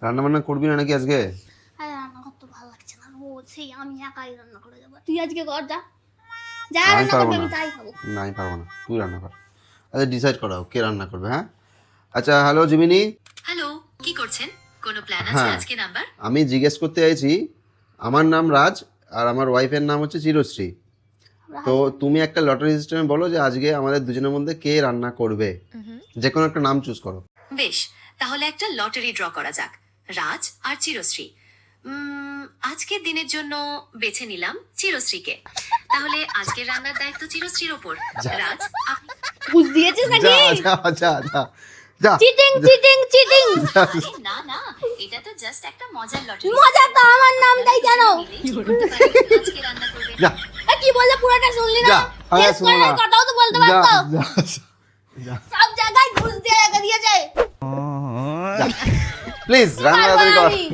রান্না বান্না করবি না নাকি আজকে? আরে রান্না করতে ভালো লাগছে না, রোজ সেই আমি একাই রান্না করে যাবো। তুই আজকে কর, যা যা আমি রান্না পারবো করবি না, আমি তাই খাবো। না আমি পারবো না, তুই রান্না কর। আচ্ছা ডিসাইড করাও কে রান্না করবে। হ্যাঁ আচ্ছা, হ্যালো জিমিনি। হ্যালো, কি করছেন? কোনো প্ল্যান আছে হ্যাঁ আজকে নাম্বার? আমি জিজ্ঞেস করতে চাইছি, আমার নাম রাজ আর আমার ওয়াইফের নাম হচ্ছে চিরশ্রী। তো তুমি একটা লটারি সিস্টেমে বলো যে আজকে আমাদের দুজনের মধ্যে কে রান্না করবে, যে কোনো একটা নাম চুজ করো। বেশ, তাহলে একটা লটারি ড্র করা যাক। রাজ আর চিরশ্রী। আজকের দিনের জন্য বেছে নিলাম চিরশ্রীকে। তাহলে আজকের রান্নার দায়িত্ব চিরশ্রীর ওপর। রাজ, আপনি বুঝ দিয়েছিস নাকি? যা যা যা যা যা। Cheating cheating cheating. আরে না না, এটা তো জাস্ট একটা মজার লটারি। মজা তো আমার নামটাই জানো। আজকে রান্না করবেন। যা এ কি বললে পুরোটা শুনলি না? যা, আরে শেষ শুনো করে না। কথাও তো বলতে যা পারতো। যা যা সব জায়গায় ঘুষ দিয়ে রেখে দিয়েছে। প্লিজ রান্না পারবো তাড়াতাড়ি না কর। আমি।